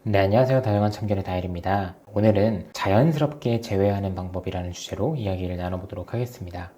네, 안녕하세요. 다양한 참견의 다일입니다. 오늘은 자연스럽게 제외하는 방법이라는 주제로 이야기를 나눠보도록 하겠습니다.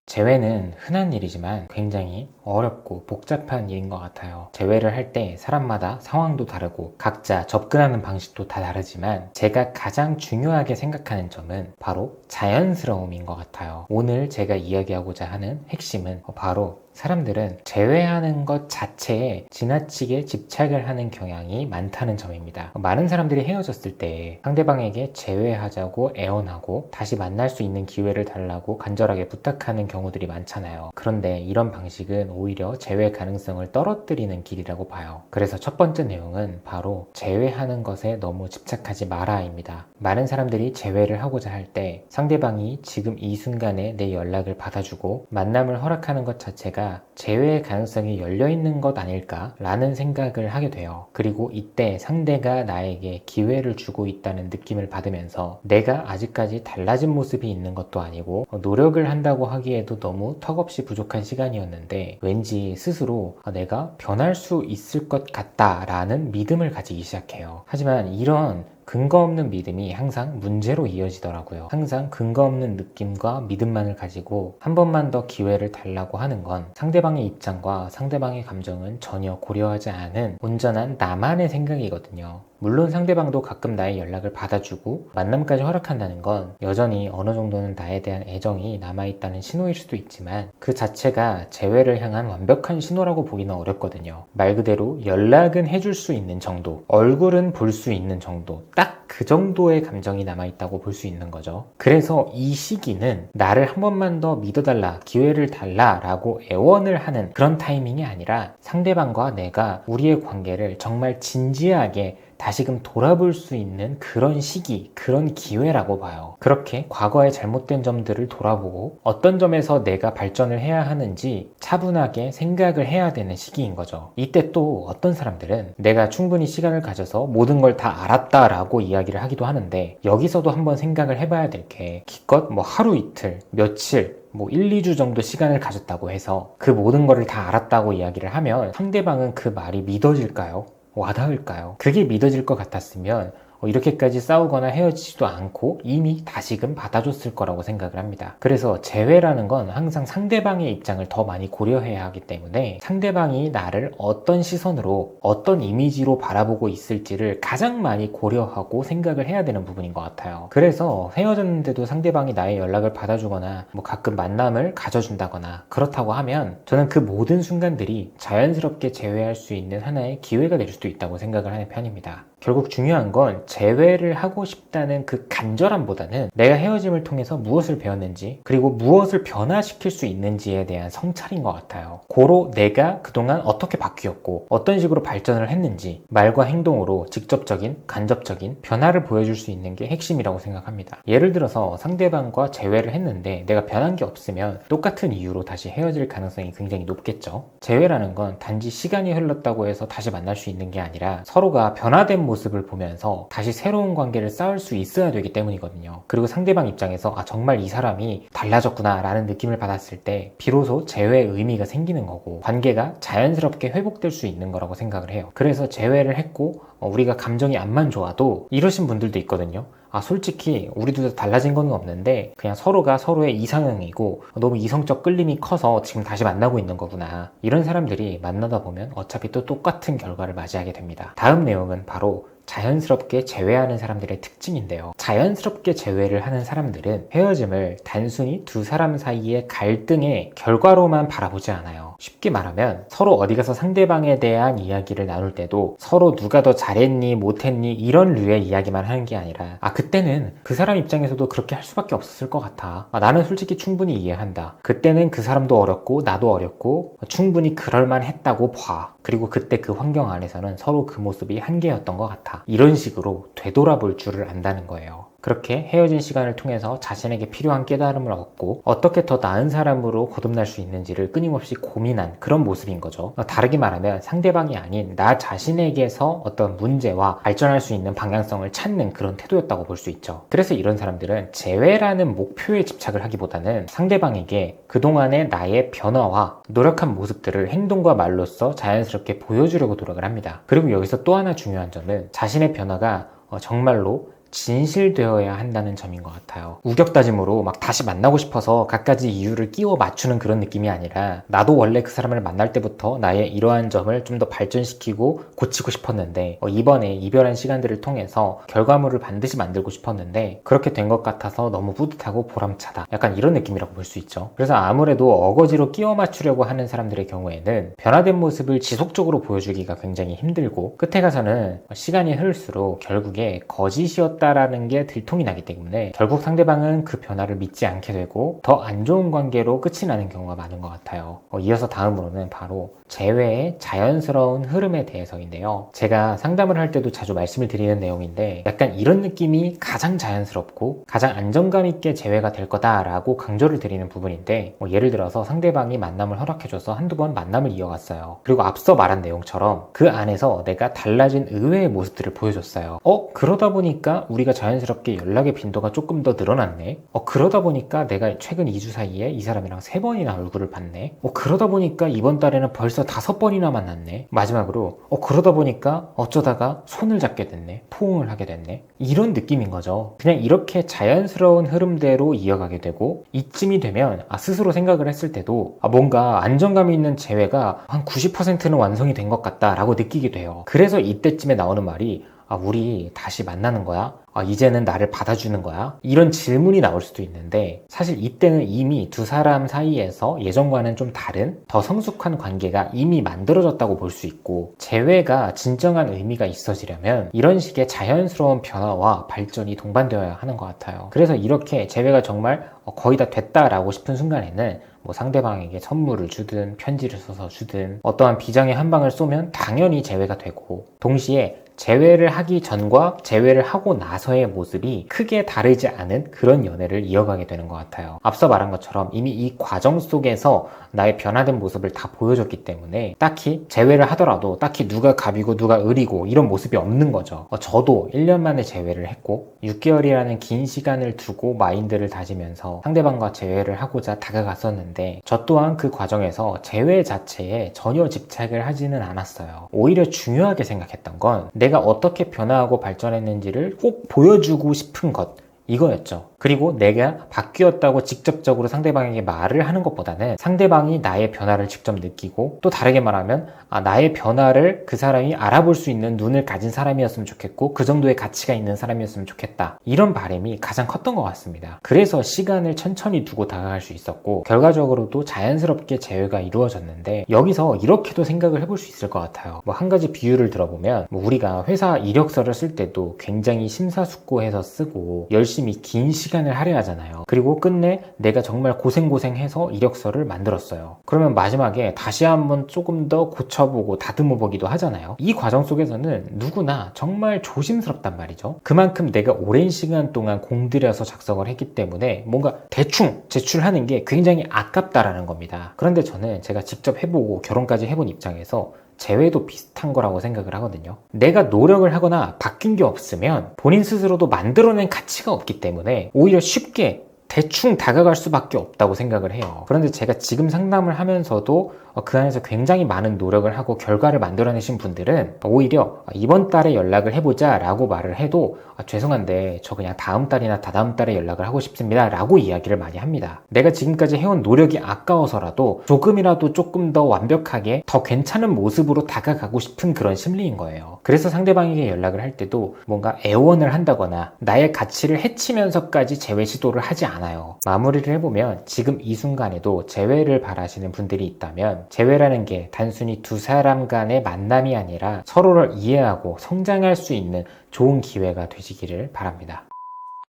재회는 흔한 일이지만 굉장히 어렵고 복잡한 일인 것 같아요. 재회를 할 때 사람마다 상황도 다르고 각자 접근하는 방식도 다 다르지만 제가 가장 중요하게 생각하는 점은 바로 자연스러움인 것 같아요. 오늘 제가 이야기하고자 하는 핵심은 바로 사람들은 제외하는 것 자체에 지나치게 집착을 하는 경향이 많다는 점입니다. 많은 사람들이 헤어졌을 때 상대방에게 제외하자고 애원하고 다시 만날 수 있는 기회를 달라고 간절하게 부탁하는 경우들이 많잖아요. 그런데 이런 방식은 오히려 제외 가능성을 떨어뜨리는 길이라고 봐요. 그래서 첫 번째 내용은 바로 제외하는 것에 너무 집착하지 마라입니다. 많은 사람들이 제외를 하고자 할 때 상대방이 지금 이 순간에 내 연락을 받아주고 만남을 허락하는 것 자체가 제외의 가능성이 열려있는 것 아닐까 라는 생각을 하게 돼요. 그리고 이때 상대가 나에게 기회를 주고 있다는 느낌을 받으면서 내가 아직까지 달라진 모습이 있는 것도 아니고 노력을 한다고 하기에도 너무 턱없이 부족한 시간이었는데 왠지 스스로 내가 변할 수 있을 것 같다라는 믿음을 가지기 시작해요. 하지만 이런 근거 없는 믿음이 항상 문제로 이어지더라고요. 항상 근거 없는 느낌과 믿음만을 가지고 한 번만 더 기회를 달라고 하는 건 상대방의 입장과 상대방의 감정은 전혀 고려하지 않은 온전한 나만의 생각이거든요. 물론 상대방도 가끔 나의 연락을 받아주고 만남까지 허락한다는 건 여전히 어느 정도는 나에 대한 애정이 남아있다는 신호일 수도 있지만 그 자체가 재회를 향한 완벽한 신호라고 보기는 어렵거든요. 말 그대로 연락은 해줄 수 있는 정도, 얼굴은 볼 수 있는 정도, 딱 그 정도의 감정이 남아있다고 볼 수 있는 거죠. 그래서 이 시기는 나를 한 번만 더 믿어달라, 기회를 달라 라고 애원을 하는 그런 타이밍이 아니라 상대방과 내가 우리의 관계를 정말 진지하게 다시금 돌아볼 수 있는 그런 시기, 그런 기회라고 봐요. 그렇게 과거의 잘못된 점들을 돌아보고 어떤 점에서 내가 발전을 해야 하는지 차분하게 생각을 해야 되는 시기인 거죠. 이때 또 어떤 사람들은 내가 충분히 시간을 가져서 모든 걸 다 알았다라고 이야기를 하기도 하는데 여기서도 한번 생각을 해봐야 될 게 기껏 하루 이틀, 며칠 1, 2주 정도 시간을 가졌다고 해서 그 모든 거를 다 알았다고 이야기를 하면 상대방은 그 말이 믿어질까요? 와닿을까요? 그게 믿어질 것 같았으면 이렇게까지 싸우거나 헤어지지도 않고 이미 다시금 받아줬을 거라고 생각을 합니다. 그래서 재회라는 건 항상 상대방의 입장을 더 많이 고려해야 하기 때문에 상대방이 나를 어떤 시선으로 어떤 이미지로 바라보고 있을지를 가장 많이 고려하고 생각을 해야 되는 부분인 것 같아요. 그래서 헤어졌는데도 상대방이 나의 연락을 받아주거나 가끔 만남을 가져준다거나 그렇다고 하면 저는 그 모든 순간들이 자연스럽게 재회할 수 있는 하나의 기회가 될 수도 있다고 생각을 하는 편입니다. 결국 중요한 건 재회를 하고 싶다는 그 간절함보다는 내가 헤어짐을 통해서 무엇을 배웠는지 그리고 무엇을 변화시킬 수 있는지에 대한 성찰인 것 같아요. 고로 내가 그동안 어떻게 바뀌었고 어떤 식으로 발전을 했는지 말과 행동으로 직접적인 간접적인 변화를 보여줄 수 있는 게 핵심이라고 생각합니다. 예를 들어서 상대방과 재회를 했는데 내가 변한 게 없으면 똑같은 이유로 다시 헤어질 가능성이 굉장히 높겠죠. 재회라는 건 단지 시간이 흘렀다고 해서 다시 만날 수 있는 게 아니라 서로가 변화된 모습을 보면서 다시 새로운 관계를 쌓을 수 있어야 되기 때문이거든요. 그리고 상대방 입장에서 정말 이 사람이 달라졌구나 라는 느낌을 받았을 때 비로소 재회의 의미가 생기는 거고 관계가 자연스럽게 회복될 수 있는 거라고 생각을 해요. 그래서 재회를 했고 우리가 감정이 안만 좋아도 이러신 분들도 있거든요. 솔직히 우리도 달라진 건 없는데 그냥 서로가 서로의 이상형이고 너무 이성적 끌림이 커서 지금 다시 만나고 있는 거구나. 이런 사람들이 만나다 보면 어차피 또 똑같은 결과를 맞이하게 됩니다. 다음 내용은 바로 자연스럽게 재회하는 사람들의 특징인데요. 자연스럽게 재회를 하는 사람들은 헤어짐을 단순히 두 사람 사이의 갈등의 결과로만 바라보지 않아요. 쉽게 말하면 서로 어디 가서 상대방에 대한 이야기를 나눌 때도 서로 누가 더 잘했니 못했니 이런 류의 이야기만 하는 게 아니라 그때는 그 사람 입장에서도 그렇게 할 수밖에 없었을 것 같아. 나는 솔직히 충분히 이해한다. 그때는 그 사람도 어렸고 나도 어렸고 충분히 그럴만 했다고 봐. 그리고 그때 그 환경 안에서는 서로 그 모습이 한계였던 것 같아. 이런 식으로 되돌아볼 줄을 안다는 거예요. 그렇게 헤어진 시간을 통해서 자신에게 필요한 깨달음을 얻고 어떻게 더 나은 사람으로 거듭날 수 있는지를 끊임없이 고민한 그런 모습인 거죠. 다르게 말하면 상대방이 아닌 나 자신에게서 어떤 문제와 발전할 수 있는 방향성을 찾는 그런 태도였다고 볼 수 있죠. 그래서 이런 사람들은 재회라는 목표에 집착을 하기보다는 상대방에게 그동안의 나의 변화와 노력한 모습들을 행동과 말로써 자연스럽게 보여주려고 노력을 합니다. 그리고 여기서 또 하나 중요한 점은 자신의 변화가 정말로 진실되어야 한다는 점인 것 같아요. 우격다짐으로 막 다시 만나고 싶어서 갖가지 이유를 끼워 맞추는 그런 느낌이 아니라 나도 원래 그 사람을 만날 때부터 나의 이러한 점을 좀 더 발전시키고 고치고 싶었는데 이번에 이별한 시간들을 통해서 결과물을 반드시 만들고 싶었는데 그렇게 된 것 같아서 너무 뿌듯하고 보람차다. 약간 이런 느낌이라고 볼 수 있죠. 그래서 아무래도 어거지로 끼워 맞추려고 하는 사람들의 경우에는 변화된 모습을 지속적으로 보여주기가 굉장히 힘들고 끝에 가서는 시간이 흐를수록 결국에 거짓이었다 라는 게 들통이 나기 때문에 결국 상대방은 그 변화를 믿지 않게 되고 더 안 좋은 관계로 끝이 나는 경우가 많은 것 같아요. 이어서 다음으로는 바로 재회의 자연스러운 흐름에 대해서인데요. 제가 상담을 할 때도 자주 말씀을 드리는 내용인데 약간 이런 느낌이 가장 자연스럽고 가장 안정감 있게 재회가 될 거다라고 강조를 드리는 부분인데 예를 들어서 상대방이 만남을 허락해줘서 한두 번 만남을 이어갔어요. 그리고 앞서 말한 내용처럼 그 안에서 내가 달라진 의외의 모습들을 보여줬어요. 그러다 보니까 우리가 자연스럽게 연락의 빈도가 조금 더 늘어났네. 그러다 보니까 내가 최근 2주 사이에 이 사람이랑 3번이나 얼굴을 봤네. 그러다 보니까 이번 달에는 벌써 5번이나 만났네. 마지막으로 그러다 보니까 어쩌다가 손을 잡게 됐네. 포옹을 하게 됐네. 이런 느낌인 거죠. 그냥 이렇게 자연스러운 흐름대로 이어가게 되고 이쯤이 되면 스스로 생각을 했을 때도 뭔가 안정감이 있는 재회가 한 90%는 완성이 된 것 같다라고 느끼게 돼요. 그래서 이때쯤에 나오는 말이 우리 다시 만나는 거야? 이제는 나를 받아주는 거야? 이런 질문이 나올 수도 있는데 사실 이때는 이미 두 사람 사이에서 예전과는 좀 다른 더 성숙한 관계가 이미 만들어졌다고 볼 수 있고 재회가 진정한 의미가 있어지려면 이런 식의 자연스러운 변화와 발전이 동반되어야 하는 것 같아요. 그래서 이렇게 재회가 정말 거의 다 됐다라고 싶은 순간에는 상대방에게 선물을 주든 편지를 써서 주든 어떠한 비장의 한 방을 쏘면 당연히 재회가 되고 동시에 재회를 하기 전과 재회를 하고 나서의 모습이 크게 다르지 않은 그런 연애를 이어가게 되는 것 같아요. 앞서 말한 것처럼 이미 이 과정 속에서 나의 변화된 모습을 다 보여줬기 때문에 딱히 재회를 하더라도 딱히 누가 갑이고 누가 을이고 이런 모습이 없는 거죠. 저도 1년 만에 재회를 했고 6개월이라는 긴 시간을 두고 마인드를 다지면서 상대방과 재회를 하고자 다가갔었는데 저 또한 그 과정에서 재회 자체에 전혀 집착을 하지는 않았어요. 오히려 중요하게 생각했던 건 내가 어떻게 변화하고 발전했는지를 꼭 보여주고 싶은 것 이거였죠. 그리고 내가 바뀌었다고 직접적으로 상대방에게 말을 하는 것보다는 상대방이 나의 변화를 직접 느끼고 또 다르게 말하면 나의 변화를 그 사람이 알아볼 수 있는 눈을 가진 사람이었으면 좋겠고 그 정도의 가치가 있는 사람이었으면 좋겠다. 이런 바람이 가장 컸던 것 같습니다. 그래서 시간을 천천히 두고 다가갈 수 있었고 결과적으로도 자연스럽게 재회가 이루어졌는데 여기서 이렇게도 생각을 해볼 수 있을 것 같아요. 한 가지 비유를 들어보면 우리가 회사 이력서를 쓸 때도 굉장히 심사숙고해서 쓰고 열심히 긴 시간을 할애하잖아요. 그리고 끝내 내가 정말 고생해서 이력서를 만들었어요. 그러면 마지막에 다시 한번 조금 더 고쳐보고 다듬어보기도 하잖아요. 이 과정 속에서는 누구나 정말 조심스럽단 말이죠. 그만큼 내가 오랜 시간 동안 공들여서 작성을 했기 때문에 뭔가 대충 제출하는 게 굉장히 아깝다라는 겁니다. 그런데 저는 제가 직접 해보고 결혼까지 해본 입장에서 재회도 비슷한 거라고 생각을 하거든요. 내가 노력을 하거나 바뀐 게 없으면 본인 스스로도 만들어낸 가치가 없기 때문에 오히려 쉽게 대충 다가갈 수밖에 없다고 생각을 해요. 그런데 제가 지금 상담을 하면서도 그 안에서 굉장히 많은 노력을 하고 결과를 만들어내신 분들은 오히려 이번 달에 연락을 해보자 라고 말을 해도 죄송한데 저 그냥 다음 달이나 다다음 달에 연락을 하고 싶습니다 라고 이야기를 많이 합니다. 내가 지금까지 해온 노력이 아까워서라도 조금이라도 조금 더 완벽하게 더 괜찮은 모습으로 다가가고 싶은 그런 심리인 거예요. 그래서 상대방에게 연락을 할 때도 뭔가 애원을 한다거나 나의 가치를 해치면서까지 재회 시도를 하지 않아요. 마무리를 해보면 지금 이 순간에도 재회를 바라시는 분들이 있다면 재회라는 게 단순히 두 사람 간의 만남이 아니라 서로를 이해하고 성장할 수 있는 좋은 기회가 되시기를 바랍니다.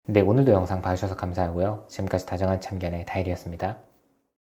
네, 오늘도 영상 봐주셔서 감사하고요. 지금까지 다정한 참견의 다일이었습니다.